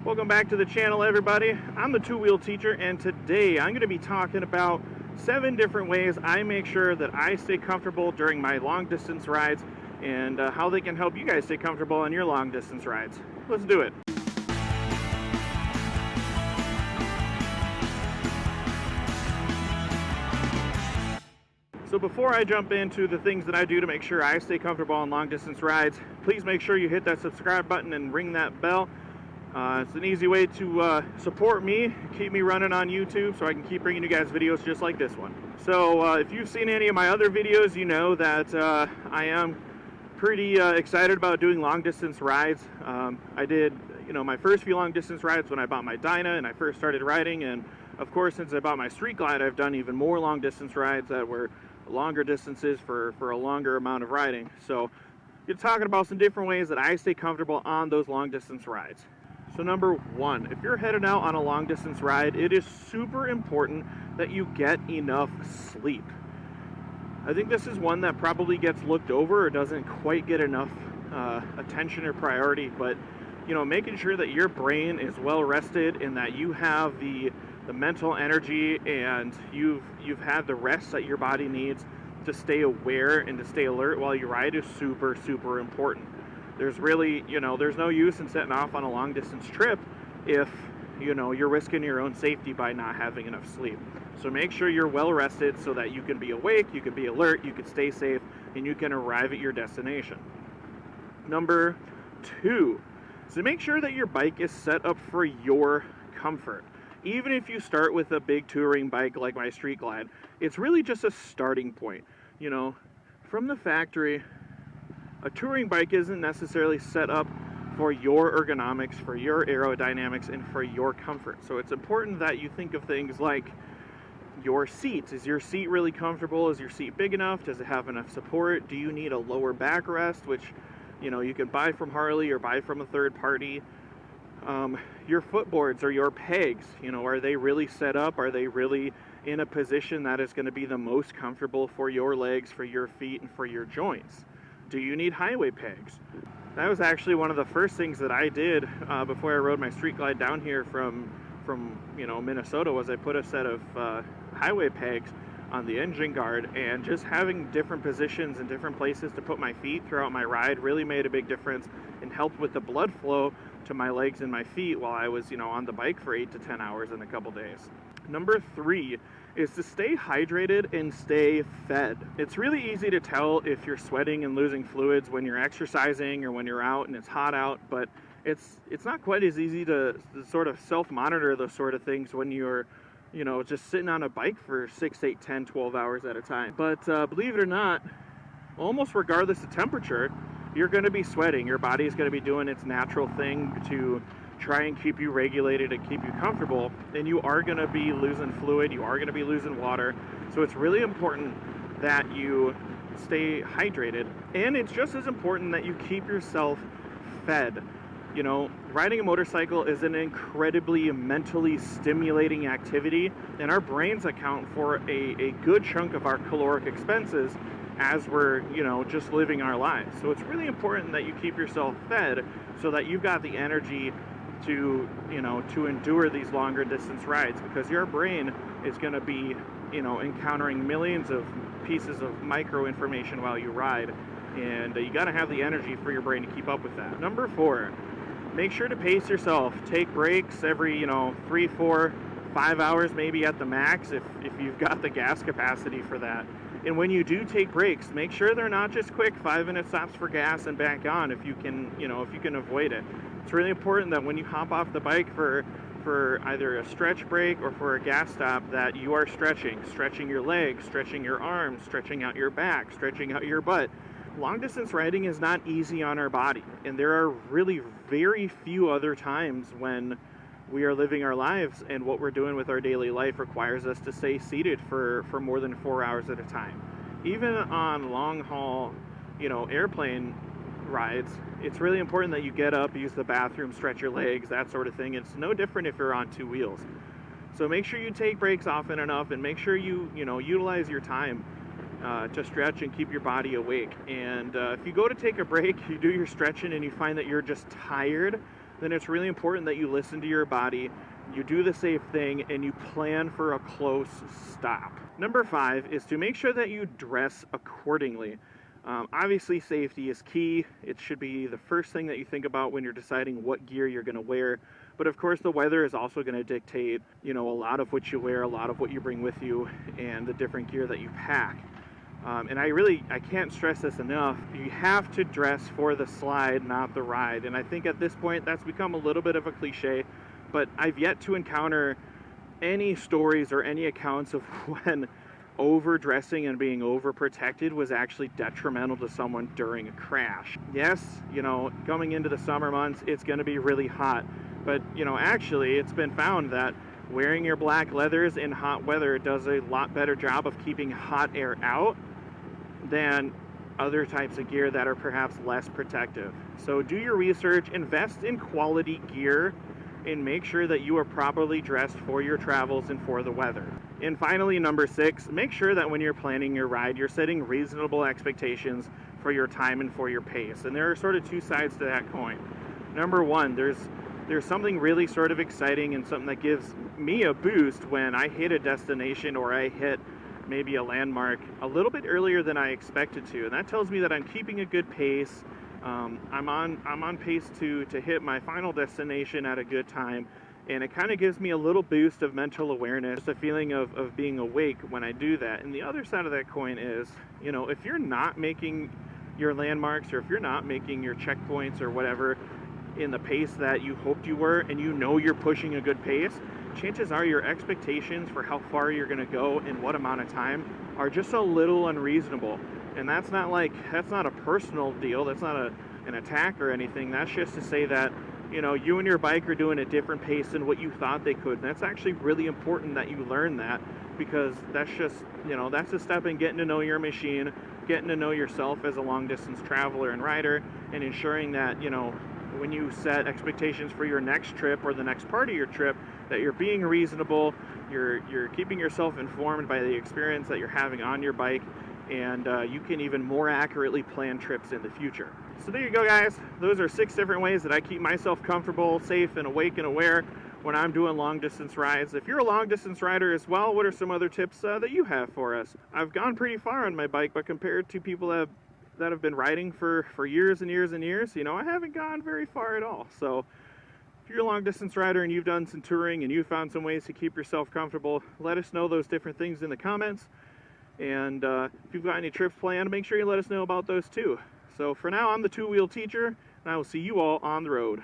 Welcome back to the channel, everybody. I'm the two-wheel teacher, and today I'm going to be talking about 7 different ways I make sure that I stay comfortable during my long distance rides, and how they can help you guys stay comfortable on your long distance rides. Let's do it. So before I jump into the things that I do to make sure I stay comfortable on long distance rides, please make sure you hit that subscribe button and ring that bell. It's an easy way to support me, keep me running on YouTube so I can keep bringing you guys videos just like this one. So if you've seen any of my other videos, you know that I am pretty excited about doing long distance rides. I did, my first few long distance rides when I bought my Dyna and I first started riding, and of course since I bought my Street Glide, I've done even more long distance rides that were longer distances for a longer amount of riding. So you're talking about some different ways that I stay comfortable on those long distance rides. So number 1, if you're headed out on a long distance ride, it is super important that you get enough sleep. I think this is one that probably gets looked over or doesn't quite get enough attention or priority, but making sure that your brain is well rested and that you have the mental energy and you've had the rest that your body needs to stay aware and to stay alert while you ride is super, super important. There's really, there's no use in setting off on a long distance trip if, you're risking your own safety by not having enough sleep. So make sure you're well rested so that you can be awake, you can be alert, you can stay safe, and you can arrive at your destination. Number 2, so make sure that your bike is set up for your comfort. Even if you start with a big touring bike like my Street Glide, it's really just a starting point. From the factory, a touring bike isn't necessarily set up for your ergonomics, for your aerodynamics, and for your comfort. So it's important that you think of things like your seats. Is your seat really comfortable? Is your seat big enough? Does it have enough support? Do you need a lower backrest, which you can buy from Harley or buy from a third party? Your footboards or your pegs, are they really set up? Are they really in a position that is going to be the most comfortable for your legs, for your feet, and for your joints? Do you need highway pegs? That was actually one of the first things that I did before I rode my Street Glide down here from Minnesota, was I put a set of highway pegs on the engine guard, and just having different positions and different places to put my feet throughout my ride really made a big difference and helped with the blood flow to my legs and my feet while I was on the bike for 8 to 10 hours in a couple days. Number 3 is to stay hydrated and stay fed. It's really easy to tell if you're sweating and losing fluids when you're exercising or when you're out and it's hot out, but it's not quite as easy to sort of self-monitor those sort of things when you're just sitting on a bike for 6, 8, 10, 12 hours at a time. But believe it or not, almost regardless of temperature, you're going to be sweating. Your body is going to be doing its natural thing to try and keep you regulated and keep you comfortable, and you are going to be losing fluid, you are going to be losing water. So it's really important that you stay hydrated, and it's just as important that you keep yourself fed. Riding a motorcycle is an incredibly mentally stimulating activity, and our brains account for a good chunk of our caloric expenses as we're just living our lives. So it's really important that you keep yourself fed so that you've got the energy to endure these longer distance rides, because your brain is going to be encountering millions of pieces of micro information while you ride, and you got to have the energy for your brain to keep up with that. Number 4, make sure to pace yourself. Take breaks every 3, 4, 5 hours maybe at the max if you've got the gas capacity for that. And when you do take breaks, make sure they're not just quick 5-minute stops for gas and back on if you can avoid it. It's really important that when you hop off the bike for either a stretch break or for a gas stop, that you are stretching your legs, stretching your arms, stretching out your back, stretching out your butt. Long distance riding is not easy on our body, and there are really very few other times when we are living our lives and what we're doing with our daily life requires us to stay seated for more than 4 hours at a time. Even on long haul, airplane rides, it's really important that you get up, use the bathroom, stretch your legs, that sort of thing. It's no different if you're on 2 wheels. So make sure you take breaks often enough, and make sure you utilize your time to stretch and keep your body awake. And if you go to take a break, you do your stretching and you find that you're just tired, then it's really important that you listen to your body, you do the safe thing, and you plan for a close stop. Number 5 is to make sure that you dress accordingly. Obviously, safety is key. It should be the first thing that you think about when you're deciding what gear you're going to wear. But of course, the weather is also going to dictate, a lot of what you wear, a lot of what you bring with you, and the different gear that you pack. And I can't stress this enough. You have to dress for the slide, not the ride. And I think at this point, that's become a little bit of a cliche, but I've yet to encounter any stories or any accounts of when overdressing and being overprotected was actually detrimental to someone during a crash. Yes, coming into the summer months, it's going to be really hot, but actually it's been found that wearing your black leathers in hot weather does a lot better job of keeping hot air out than other types of gear that are perhaps less protective. So do your research, invest in quality gear, and make sure that you are properly dressed for your travels and for the weather. And finally, number 6, make sure that when you're planning your ride, you're setting reasonable expectations for your time and for your pace. And there are sort of two sides to that coin. Number 1, there's something really sort of exciting and something that gives me a boost when I hit a destination or I hit maybe a landmark a little bit earlier than I expected to, and that tells me that I'm keeping a good pace. I'm on pace to hit my final destination at a good time, and it kind of gives me a little boost of mental awareness, a feeling of being awake when I do that. And the other side of that coin is, if you're not making your landmarks, or if you're not making your checkpoints or whatever in the pace that you hoped you were, and you're pushing a good pace, chances are your expectations for how far you're going to go in what amount of time are just a little unreasonable. And that's not a personal deal, that's not an attack or anything. That's just to say that you and your bike are doing a different pace than what you thought they could. And that's actually really important that you learn that, because that's just that's a step in getting to know your machine, getting to know yourself as a long distance traveler and rider, and ensuring that when you set expectations for your next trip or the next part of your trip, that you're being reasonable, you're keeping yourself informed by the experience that you're having on your bike, and you can even more accurately plan trips in the future. So there you go, guys. Those are 6 different ways that I keep myself comfortable, safe, and awake and aware when I'm doing long distance rides. If you're a long distance rider as well, what are some other tips that you have for us? I've gone pretty far on my bike, but compared to people that have been riding for years and years and years, I haven't gone very far at all. So if you're a long distance rider and you've done some touring and you found some ways to keep yourself comfortable, let us know those different things in the comments. And if you've got any trips planned, make sure you let us know about those too. So for now, I'm the Two Wheel Teacher, and I will see you all on the road.